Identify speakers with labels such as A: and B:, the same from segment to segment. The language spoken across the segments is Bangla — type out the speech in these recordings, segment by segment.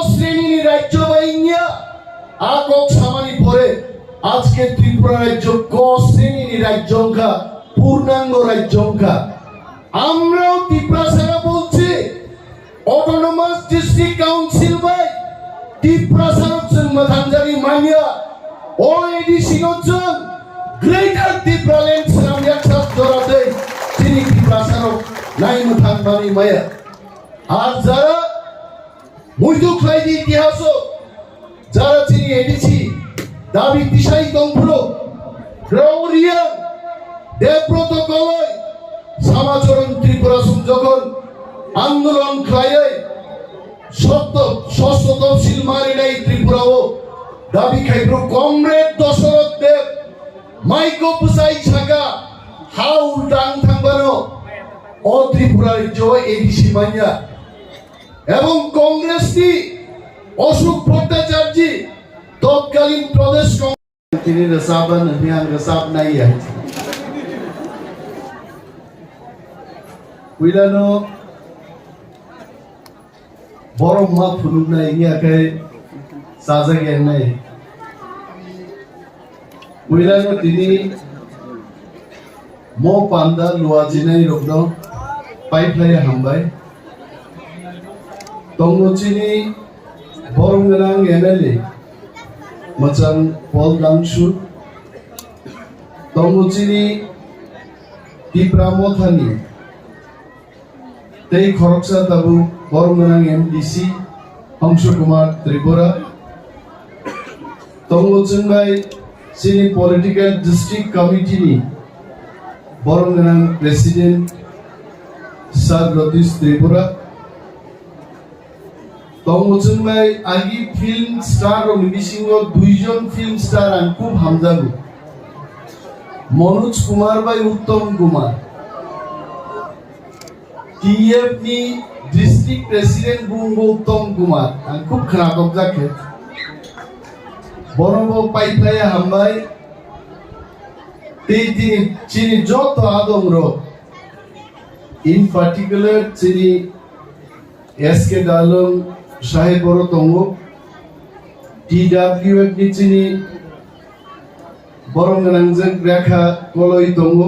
A: শ্রেণী রাজ্য বাইনিয়া আকক সামানি পরে আজকে ত্রিপুরা রাজ্য ক শ্রেণী রাজ্যংকা পূর্ণাঙ্গ রাজ্যংকা। আমরাও ত্রিপুরা সারা বলছি অটোনমাস ডিস্ট্রিক্ট কাউন্সিল বাই ত্রিপুরা সারা মাথানজারি মানিয়া ও এডিসি অঞ্চল গ্রেটার ত্রিপুরা ল্যান্ড সারাম একসাথ জোড়া দেয় তিনি ত্রিপুরা সারা নাই মাথানবানি মায়া। আর যারা মুইদুক লাইদি ইতিহাস যারা তিনি এডিসি দাবি দিশাই দম্ভ্র গ্রাউরিয়া দেবব্রত কলয় সমাচরণ ত্রিপুরা যখন আন্দোলন খায় সত্য ষষ্ঠ তফসিল মারিনাই ত্রিপুরাও দাবি খাইব্র কমরেড দশরথ দেব মাইকো পুসাই ছাকা হাউ ডাং থাংবানো ও ত্রিপুরার জয় এডিসি মাইয়া এবং কংগ্রেসটি অশোক ভট্টাচার্য তৎকালীন প্রদেশ তিনি রসাবন অভিযান রসাব নাই আছে উইলানো বড় মা ফুলুক নাই ইয়াকে সাজা জ্ঞান নাই উইলানো তিনি মো পান্দা লুয়াজিনাই রগ্ন পাইপলাই হামবাই তংচিনি বরংগনাং এমএলএ মচাং পল গাংসু তংচিনি টিপ্রামথানি তেই খরকসা তাবু বরংগনাং এমডিসি হংস কুমার ত্রিপুরা তংচংবাই সিনি পলিটিক্যাল ডিস্ট্রিক্ট কমিটিনি বরংগনাং প্রেসিডেন্ট সার রতীশ ত্রিপুরা তংচংবাই আগি ফিল্ম স্টার ও মিবিসিংহ দুইজন ফিল্ম স্টার আন খুব হামজাবু মনোজ কুমার বাই উত্তম কুমার টিএফ নি ডিস্ট্রিক্ট প্রেসিডেন্ট বুঙ্গ উত্তম কুমার আন খুব খারাপ জাকে বরং পাইপলাই হামবাই তিনি চিনি যত আদমর ইন পার্টিকুলার চিনি এসকে ডালং সাহেব বড় তঙ্গ টিডব্লিউএফ নি চিনি বরংগনাংজং রেখা কলই তঙ্গ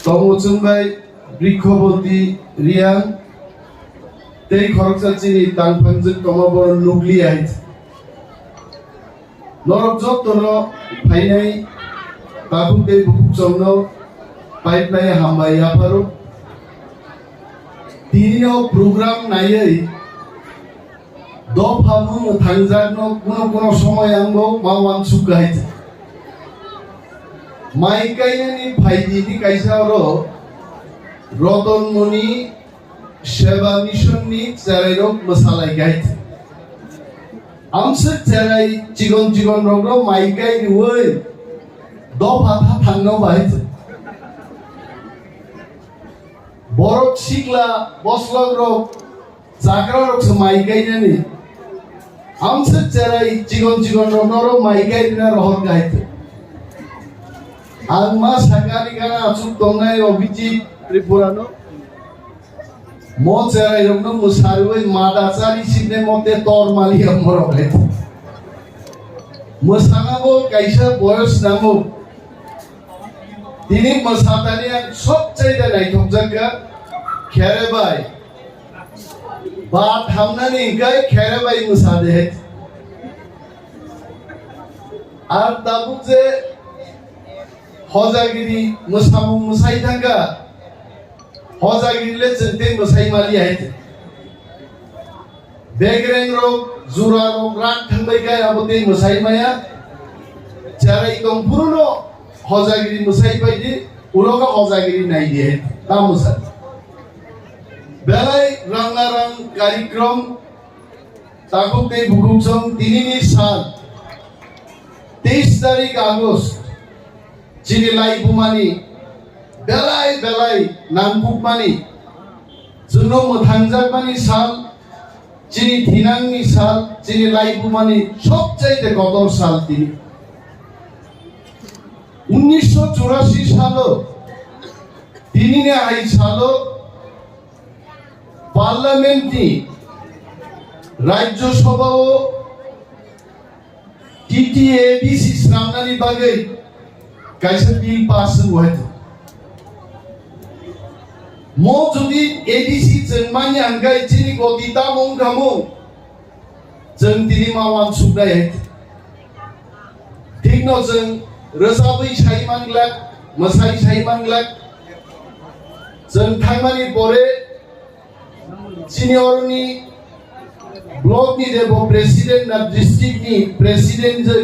A: তঙ্গচংবাই বৃক্ষবতী রিয়াং তেই খরকসা চিনি তাংফাংজং তমাবর নুগলি আইত নরক যত্ন ফাইনাই তাবুতে বুকচংন পাইপলাই হামবাই আপারো তিনিও প্রোগ্রাম নাইयै দফাবু থাংজানো কোন সময় আঙ্গো মাওয়ান সুগাইছে মাইকাইনি ফাইদিনি কাইসারো রতনমণি সেবা মিশননি চারাইরক মশালাই গাইছে আমসে চারাই চিগন রগ্র মাইকাই ওই দফা থাংনো বাইছে বরক শিকলা বসলগ রক জাগরা রক মাইকাই নানি আমসে চারাই চিগন রনর মাইকাই না রহর গাইতে আলমা সাকারি গানা আচুক দংনাই অভিজিৎ ত্রিপুরানো মো চারাই রক মুসারুই মাদাচারি সিনে মতে তর মালি আমর গাইতে মোসানাবো কাইসা বয়স নামো তিনি মসাতানিয়া সবচাইতে নাইথক জায়গা খেরেবাই বা থামনানি গাই খেরেবাই মুসাদে আর তাবু যে হজাগিরি মুসামু মুসাই থাকা হজাগিরিলে চিনতে মুসাই মালি আইতে বেগরেং রোগ জুরা রোগ রাগ থাকবাই গাই আবতে মুসাই মায়া যারা ইদম পুরনো হজাগিরি মুসাই পাইদি উলকা হজাগিরি নাই দিয়ে তা মুসা বেলাই রঙারং কার্যক্রম তাকুতে বুকুচং তিনিনি সাল 23 তারিখ আগস্ট চিনিলাই বুমানি বেলাই নামকুকমানি জুনো মথাংজাকমানি সাল চিনি ধিনাংনি সাল চিনিলাই বুমানি সবচাইতে কদর সাল তিনি 1984 সালে তিনি আই সাল পার্লামেন্টে রাজ্যসভাও টিটিএডিসি স্নামনানি বাগै কাইসা বিল পাस হয়তো মো যদি এডিসি जों मानि आंगाय चिनि गति तामुं गामु जों दिनै मावान सुनाय ठीक न जों रोजाबै साइमांलाक मोसाइ साइमांलाक जों थांनानै परे सिनियरनि ब्लकनि जेबो प्रेसिडेन्ट ना डिस्ट्रिक्टनि प्रेसिडेन्ट जों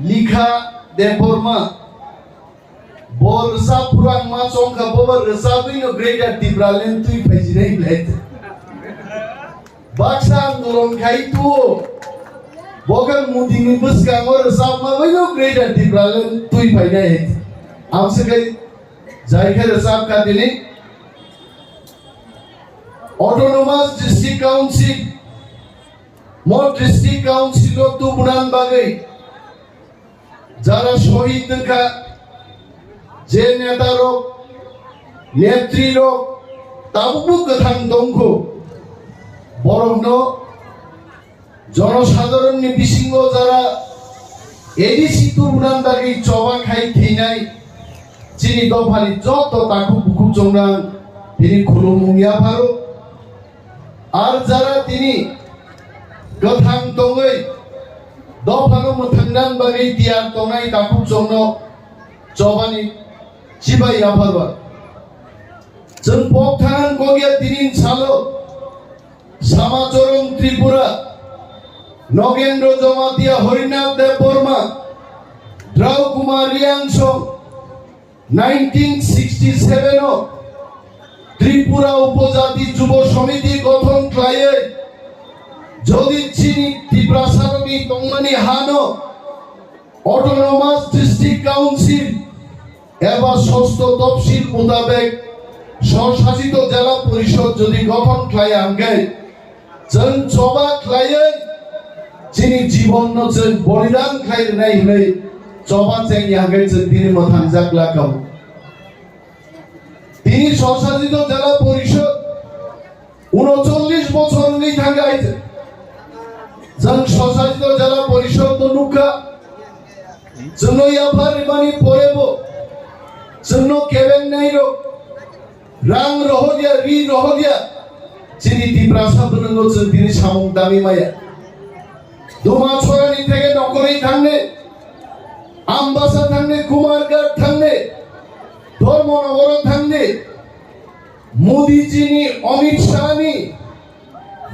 A: लिखा Debbarma Borsa purang masong ka bawa resabi no greater Tibraland tui pajinai let. Baksa nolong kai tu. Bokan muding bus ka ngor resab ma no greater Tibraland tui pajinai let. Amse kai jai kai resab ka dini. Autonomous District Council. More District Council lo tu bunan bagai. Jara shohid ka যে নেতারো নেত্রীরো তাবুকু কথান দংখো বরং জনসাধারণনি বিসিঙ্গ যারা এডিসি তুরুনান দাগি চবা খাই থিনাই চিনি দফানি যত তাকু বুকু জংরাং তিনি খুলুমুঙ্গিয়া ভারো আর যারা তিনি কথান দঙ্গই দফানো মথাংনান বাগি তিয়ার Tonai তাকু জংনো চবানি Cibai apa? Jempok tangan kogia tinin salo, sama corong Tripura, Nogendro Jomatia Horinath Deborma, Rao Kumar Riangsong, 1967 o Tripura Upojati Jubo Samiti গঠন ক্লায়ে যদি চিনি ত্রিপ্রাসারণী তংমানি হানো অটোনোমাস ডিস্ট্রিক্ট কাউন্সিল এবার ষষ্ঠ তফসিল মোতাবেক স্বশাসিত জেলা পরিষদ যদি গঠন খায় আঙ্গাই जों চবা খায়ে যিনি জীবন जों বলিদান খাই নাই হই চবা চেঙ্গি আঙ্গাই जों তিনি মথান জাগলা কাউ তিনি স্বশাসিত জেলা পরিষদ 39 বছর নেই থাকাইছে जों স্বশাসিত জেলা পরিষদ নুকা जों ইয়াফার বানি পড়েবো जोंनो केबें नाइरो रां रहोदिया रि रहोदिया चिनि टिप्रासा बनंगो जों दिनै सामुं दामि माया दमा छरानि थेके नकरै थांने आम्बासा थांने कुमारघाट थांने धर्मनगर थांने मोदीजीनि अमित शाहनि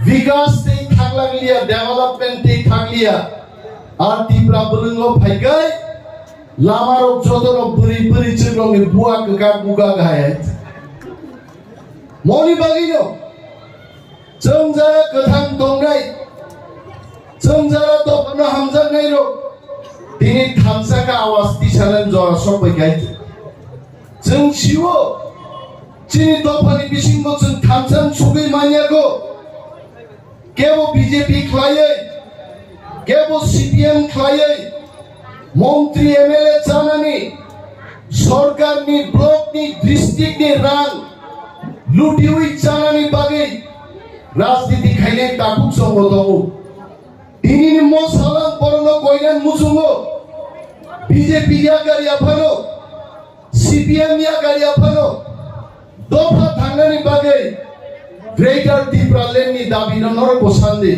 A: विकास ते थांलांलिया डेभलपमेन्ट ते थांलिया आर टिप्रा बनंगो फाइगाय लामारो जदनो बुरी बुरी चिरंनि बुआ गगा बुगा गाय मनि बागिनो जों जारा गोथां दंनाय जों जारा दफानो हामजानाय रो दिनै थामसाका आवाज दिसालन जरा सबै गाय जों सिवो चिनि दफानि बिसिंगो जों थामसान सुगै मानियागो केबो बीजेपी ख्लायै केबो सीपीएम ख्लायै মন্ত্রী এমএলএ জানানি সরকারনি ব্লকনি ডিস্ট্রিক্টনি রাং লুটিউই জানানি বাগে রাজনীতি খাইলে তাকুক সংগতও দিনিনি মো সালাম পরনো কইনান মুসুঙ্গো বিজেপি ইয়া গাড়ি আফানো সিপিএম ইয়া গাড়ি আফানো দফা থাঙ্গানি বাগে গ্রেটার ত্রিপুরালেন্ডনি দাবি নর বসান্দে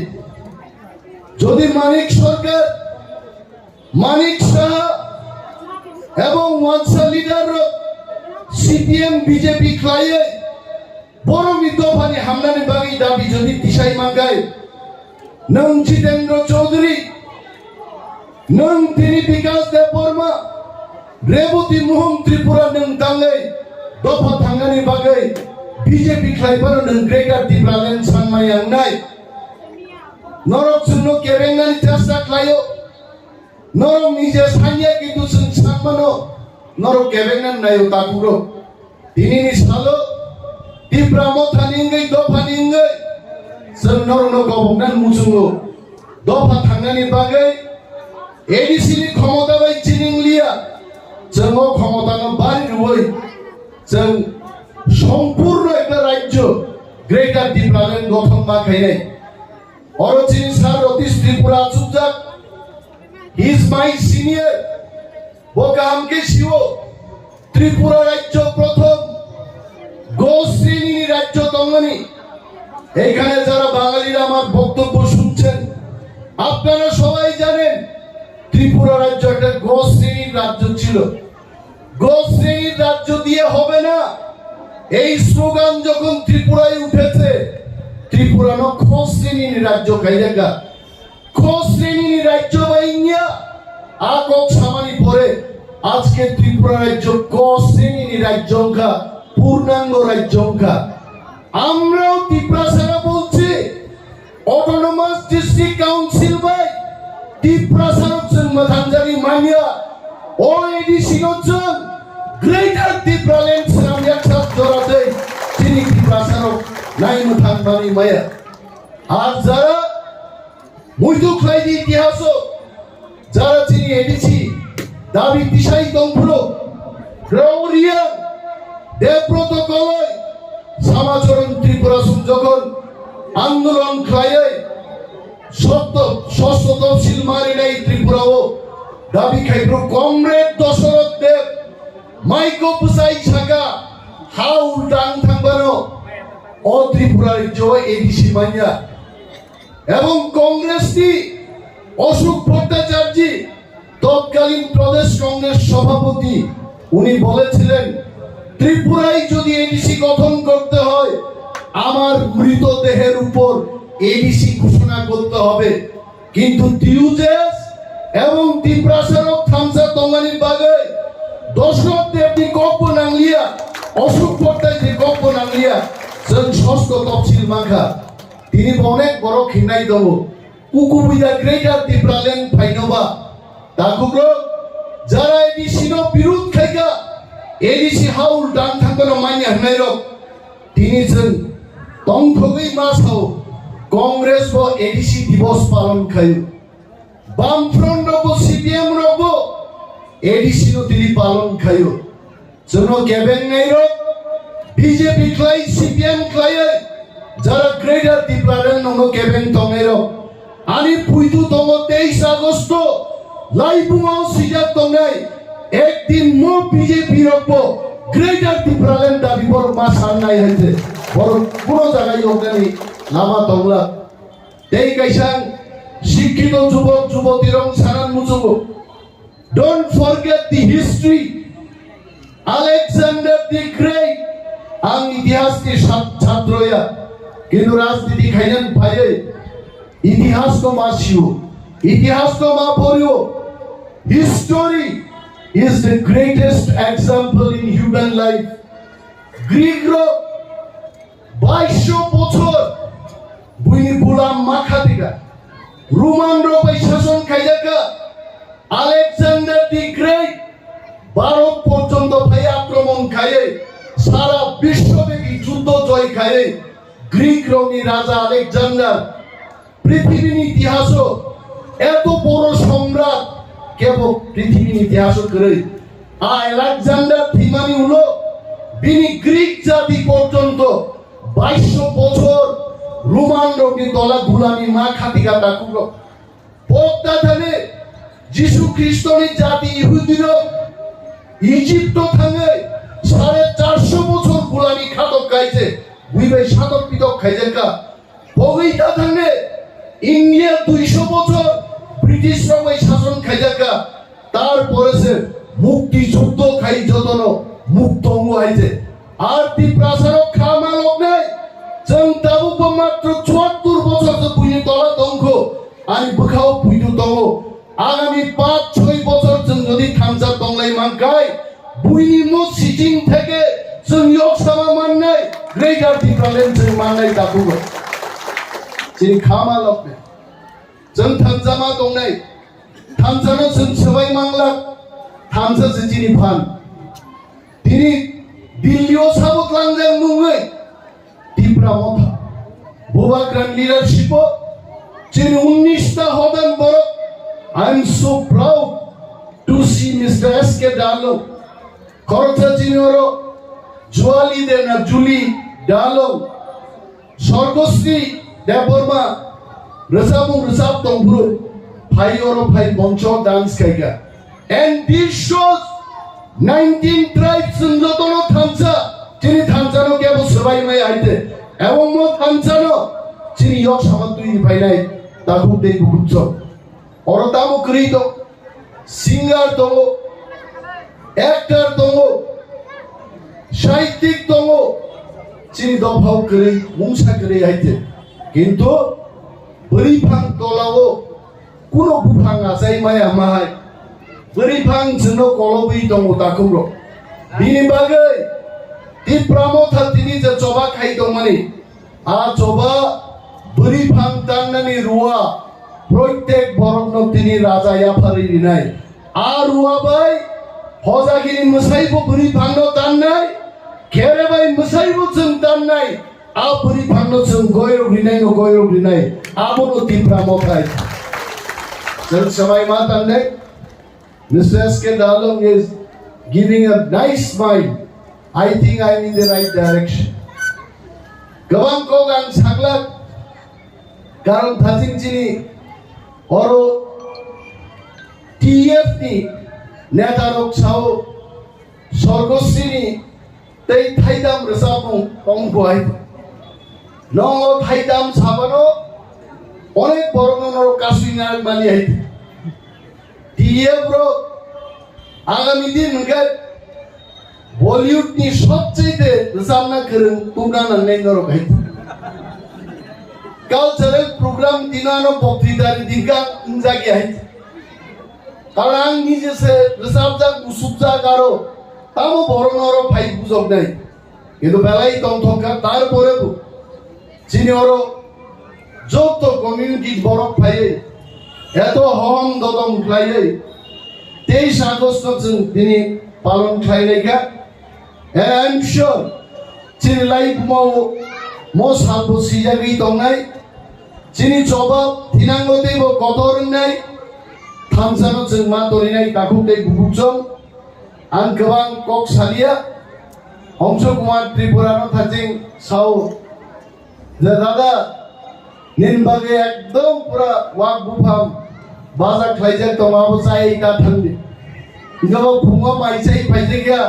A: যদি মানিক সরকার মানিক শাহ এবং ওয়ানসা লিডার সিপিএম বিজেপি খ্লায়ে বড় মিদফানি হামলানি বাগি দাবি যদি দিশাই মাঙ্গায় নং জিতেন্দ্র চৌধুরী নং তিনি বিকাশ দেববর্মা রেবতী মোহন ত্রিপুরা নং তাঙ্গাই দফা থাঙ্গানি বাগै বিজেপি খ্লাইবার নং গ্রেটার ত্রিপুরালেন্ড সানমাই আংনাই নরক শূন্য কেবেঙ্গানি চেষ্টা খ্লাयो নরম নিজে সাইয়া কিন্তু সানমানো নরক কেবেঙ্গান নাইও তাকুরো দিনিনি সালো ত্রিপুরামো থানিঙ্গै দফানিঙ্গै जों नरनो गबंनान मुजुङो दफा थांनायनि बागै एडिसिनि क्षमता बाय चिनिंलिया जों क्षमतानो बारि रुबै जों सम्पूर्ण একটা রাজ্য গ্রেটার ত্রিপুরালেন্ড গঠন বাखायनाय অরচিন স্যার অতীশ ত্রিপুরা চুপচাপ হি ইজ মাই সিনিয়র বোকা আমকে শিও ত্রিপুরা রাজ্য প্রথম গো শ্রেণী রাজ্য তঙ্গনি। এখানে যারা বাঙালিরা আমার বক্তব্য শুনছেন আপনারা সবাই জানেন ত্রিপুরা রাজ্য একটা গো শ্রেণীর রাজ্য ছিল। গো শ্রেণীর রাজ্য দিয়ে হবে না এই স্লোগান যখন ত্রিপুরায় উঠেছে ত্রিপুরা ন খ শ্রেণীর রাজ্য খাইলেগা খ শ্রেণীর রাজ্য বাইনিয়া আকক সামানি পরে আজকে ত্রিপুরা রাজ্য ক শ্রেণীর রাজ্যংখা পূর্ণাঙ্গ রাজ্যংখা। আমরাও ত্রিপুরা সারা বলছি অটোনমাস ডিস্ট্রিক্ট কাউন্সিল বাই ত্রিপুরা সারক জন্মধানজারি মানিয়া ও এডিসি নজন গ্রেটার ত্রিপুরা ল্যান্ড সারাম একসাথ জোড়া দেয় তিনি ত্রিপুরা সারক নাইন থানবানি মায়া। আর যারা মুইদুক লাইদি ইতিহাস যারা তিনি এডিসি দাবি দিশাই দংপুর গ্রাউরিয়া দেবব্রত কলয় সমাচরণ ত্রিপুরা যখন আন্দোলন খায় সত্য ষষ্ঠ তফসিল মারি নাই ত্রিপুরাও দাবি খাইব কমরেড দশরথ দেব মাইকো পুসাই ছাকা হাউ ডাং থাকবানো ও ত্রিপুরা রাজ্য এডিসি মাইয়া এবং কংগ্রেসটি অশোক ভট্টাচার্য তৎকালীন প্রদেশ কংগ্রেস সভাপতি উনি বলেছিলেন ত্রিপুরায় যদি এডিসি গঠন করতে হয় আমার মৃতদেহের উপর এডিসি ঘোষণা করতে হবে। কিন্তু দিউজেস এবং ত্রিপ্রাসারক থামসা তঙ্গানির বাগে দশরথ দেবনি কপ্প নাংলিয়া অশোক ভট্টাচার্য কপ্প নাংলিয়া जों ষষ্ঠ তফসিল মাখা তিনি অনেক বড় খিনাই দব কুকুবিদা গ্রেটার ত্রিপুরা ল্যান্ড ফাইনবা দাকুগ্র যারা এডিসি নো বিরোধ খাইকা এডিসি হাউল ডান থাকনো মাইয়া হনাই রক তিনি जों তংথগৈ মাসাও কংগ্রেস ও এডিসি দিবস পালন খায় বামফ্রন্ট রব সিপিএম রব এডিসি নো তিনি পালন খায় जों কেবেন নাই রক বিজেপি ক্লাই সিপিএম ক্লাই যারা গ্রেটার ত্রিপুরা ল্যান্ড নো কেবেন তমেরো আনি পুইতু তম 23 আগস্ট লাইবুমাও সিজা তঙ্গাই একদিন মো বিজেপি রব গ্রেটার ত্রিপুরা ল্যান্ড দাবি বড় মাসার নাই হইছে বড় পুরো জায়গায় ওখানে লামা তংলা এই কাইসাং শিক্ষিত যুবক যুবতীরং সারান মুজুব don't forget the history Alexander the great আং ইতিহাস के ছাত্রয়া কিন্তু রাজনীতি খাইলেন ভাইয়ে ইতিহাস তো মাসিও ইতিহাস তো মা পড়িও history is the greatest example in human life Greek র 2200 বছর বুইনি গোলাম মাখা দিগা রোমান র বাই শাসন খাইজাকা আলেকজান্ডার দি গ্রেট ভারত পর্যন্ত ভাই আক্রমণ খায়ে সারা বিশ্বব্যাপী যুদ্ধ জয় খায়ে গ্রিক রঙি রাজা আলেকজান্ডার পৃথিবীর ইতিহাস এত বড় সম্রাট কেবল পৃথিবীর ইতিহাস করে আলেকজান্ডার থিমানি হলো বিনি গ্রিক জাতি পর্যন্ত 2200 বছর রোমান রঙি দলা গুলামি মা খাতিকা তাকুলো পদ্মা থানে যিশু খ্রিস্টনি জাতি ইহুদির ইজিপ্ট থানে 450 বছর গুলামি খাতক খাইছে বুইবে সাতক পিতক খাইজেকা বগৈতা থানে ইন্ডিয়া 200 বছর ব্রিটিশ রঙে শাসন খাইজাকা তারপরে সে মুক্তি যুদ্ধ খাই যতন মুক্ত অঙ্গ আইছে আর ত্রিপ্রাসারক খামা লোক নাই जों दाबो मात्र 74 বছর তো বুইনি তলা দংখ আনি বখাও বুইদু দङ আগামী 5-6 বছর जों যদি থামসা তংলাই মানকাই বুইনি মো সিটিং থেকে जों ইয়কসামা মাননাই গ্রেটার ত্রিপুরা ল্যান্ড जों মাননাই দাবুগ যিনি খামা লোক जों থামসামা দংনাই থামসানো जों সবাই মাংলা থামসা যিনি ফান তিনি দিল্লিও সাবক লাংজাং মুঙ্গৈ ত্রিপুরা Boba Grand leadership যিনি 19টা হবেন বড় I am so proud to see Mr. S.K. Dalo খরচা চিনোরো জুয়ালি দেনা জুলি ডালো Swargashri Debbarma resab tongpuru phai oro phai boncho dance kaiga. And this shows 19 tribes jotono thamsa chini thamsano kebo sabai mai aite ebong mo thamsano chini yok samatui phainai takute bukutso oro tamo krito singer tongo actor tongo সাহিত্যিক tongo chini dophau kri mungsa kri aite kintu berifang tolao kuno bufang asai mai amai berifang jeno kolobi tongo takumro bini bagai di pramotha tini je coba khai dongmani a coba berifang tannani ruwa proitek borokno tini raja yapari rinai a ruwa bai hojagini musaibo berifang no tannai kere bai musaibo jeng tannai a berifang no jeng goyro rinai abono di pramotha jeng samai ma tannai Mr. S.K. Dalong is giving a nice smile. I think I'm in the right direction. Gawang ko gang saglak karon thajing chini oro TF ni netarok chao sorgosini tei thaidam resapung tongboai nongo thaidam sabano onek boronono kasuinar mani hai TF bro আগামী দিন বলিউড নি সবচেয়ে সামনা করুন তোমরা নাই নরক হাই কালচারাল প্রোগ্রাম দিনানো বক্তৃতার দিনকা ইনজাগি হাই কারণ আং নিজেসে রেসাবজা গুসুবজা কারো তামো বড় নর ফাই বুঝক নাই কিন্তু বেলাই তংথকা তারপরে চিনি ওর যত কমিউনিটি বড় ফাই এত হম দদম খাইয়ে 23 আগস্ট তিনি পালন খাইলেখা and I'm sure chini life mo salbo sijagi tongnai chini choba thinango debo kotor nai thamsano jeng ma torinai takukte gubukjong ang gawang kok salia Homso Kumar Tripurano thajing sao je dada nin bage ekdom pura wak bufam baza khlaije tomabo chai ta thandi gabo phunga paisai paise kya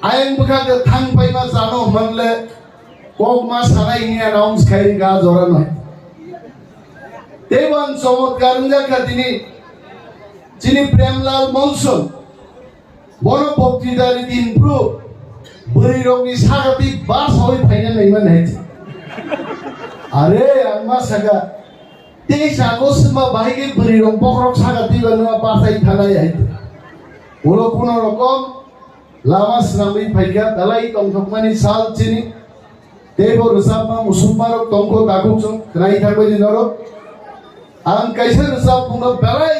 A: ayang bukha ke thang pai ma jano manle kok ma sanai ni announce khai ga joran hoy devan somotkar ja khatini chini premlal monson bono bokhtidari din pro buri rogi sagati bas hoy phaina nei man hai are amma saga 23 August মা বাইকে বরি রং পকরক সাগাতি গনা পাসাই থানাই হাই ওলো কোন রকম লামাস নামি ফাইকা দালাই তংথকমানি সাল চিনি দেব রসাবমা মুসলমানক তংখ দাগুচং রাই থাকবে দিনর আং কাইসা রসাব পুন বেলাই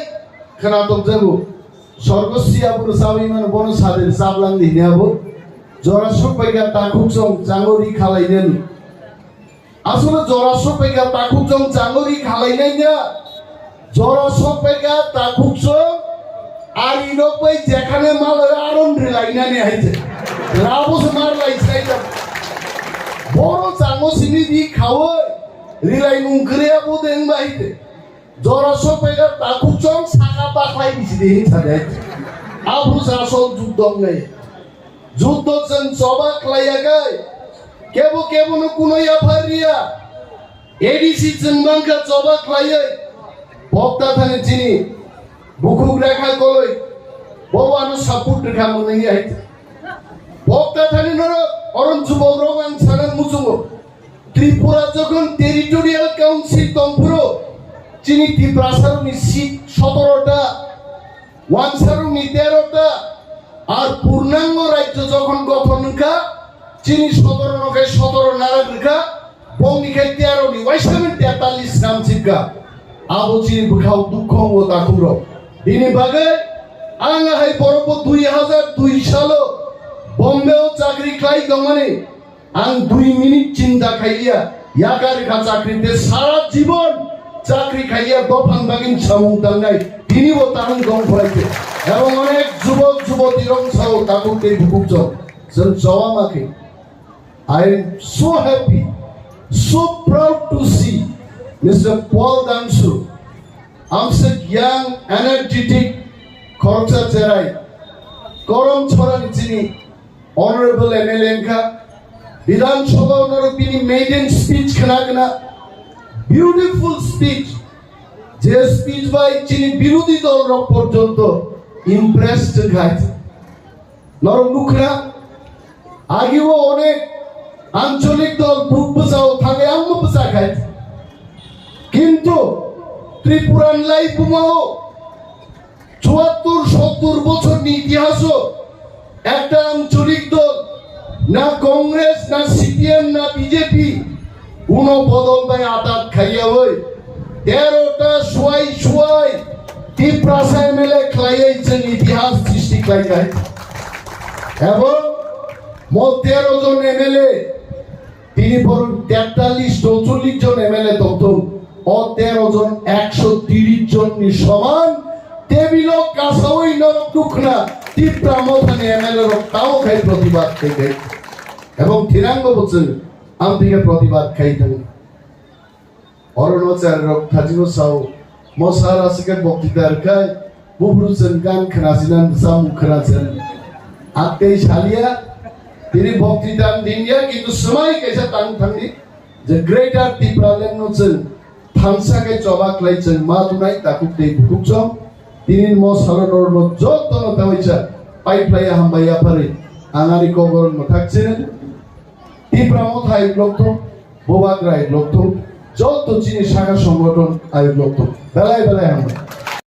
A: খনাতক যাবো স্বর্গসিয়া রসাবই মান বন সাদের সাবলাং দিনাবো জরাসক পাইকা দাগুচং জাঙ্গরি খালাইনেন আসলে জরাসক পাইকা তাকুকজং জাঙ্গরি খালাইনাই না জরাসক পাইকা তাকুকজং আর ইনক পাই যেখানে মাল আরন রিলাইনানি আইছে রাবস মার লাইছাইতা বড় জাঙ্গো সিনি দি খাওয় রিলাই নুংকরিয়া বুদেন বাইতে জরাসক পাইকা তাকুকজং সাকা পাখলাই দিছি দেহি ছাড়ে আবরু আসল যুদ্ধ নাই যুদ্ধ জং সবা খালাইয়া গায় কেবো কেবো ন কুনইয়া ফারিয়া এডিসি জনবাঙ্কা জবাক লাইয়ে ভক্তা থানে চিনি বুকুক রেখা কলই ববানো সাপুট রেখা মনে আই ভক্তা থানে নর অরণ যুবক রঙাং সানান মুজুঙ্গ ত্রিপুরা যখন টেরিটোরিয়াল কাউন্সিল তংপুরো চিনি ত্রিপ্রাসারনি সিট 17টা ওয়ানসারনি 13টা আর পূর্ণাঙ্গ রাজ্য যখন গঠন কা চিনি 17 নকে 17 নারাগা বংনিকে 13 নি ওয়াইসামেন 43 নাম চিকা আবো চিনি বুখাও দুঃখ ও তাকুরো দিনে বাগে আঙ্গা হাই পরব 2002 সালো বম্বেও চাকরি খাই দমনে আং 2 মিনিট চিন্তা খাইয়া ইয়াকার কা চাকরিতে সারা জীবন চাকরি খাইয়া দফান বাগিন সামুং তাঙ্গাই তিনি ও তারুং গং ফরাইতে এবং অনেক যুবক যুবতী রং সাও তাকুতে বুকুচ জন জওয়ামাকে I am so happy, so proud to see Mr. Paul Damsu, amsa young, energetic, khorcha cherai, korom chora nichini, honorable MLA ka, Vidhan Sabha onar bini maiden speech khana beautiful speech, যে speech by chini বিরোধী দল রক পর্যন্ত impressed গাইছে, নরম মুখরা আগেও অনেক আঞ্চলিক দল বুক বুঝাও থাকে আম্মু বুঝা খাইছে, কিন্তু ত্রিপুরান লাই বুমাও ৭৪-৭০ বছর ইতিহাসও একটা আঞ্চলিক দল না কংগ্রেস না সিপিএম না বিজেপি কোনো বদল নাই আটাত খাইয়া হই ১৩টা শুয়াই ত্রিপ্রাসা এমএলএ খাইয়াইছেন ইতিহাস সৃষ্টি খাইয়াই এবং ১৩ জন এমএলএ তিনি বরং ৪৩-৪৪ জন এমএলএ তখন ও ১৩ জন ১৩০ জন সমান টেবিল কাসাওই নরকুখনা টিপ্রা মথানে এমএলএ তাও খাই প্রতিবাদ থেকে এবং থিরাঙ্গ বলছেন আমি থেকে প্রতিবাদ খাইতেন অরণাচল খাজিনো সাও মশারা সিকে বক্তৃতার খাই বুবরুসেন গান খানাছিলেন সামু খানাছেন আতে শালিয়া তিনি বক্তৃতা দিনিয়া কিন্তু সময় কেসা টাং থাকি যে গ্রেটার ত্রিপুরালেন নছেন থানসাকে চবাক লাইছেন মা দুনাই তাকুতে বুকুচম তিনি মশারনর যতন তাইছা পাইপ্লাইয়া হামবাইয়া পারে আঙারি কবর থাকছেন ত্রিপুরা মথায় লক্ষ্য বোবাগ্রায় লক্ষ্য যত চিনি শাখা সংগঠন আয়োগ লক্ষ্য বেলায় বেলায় আমরা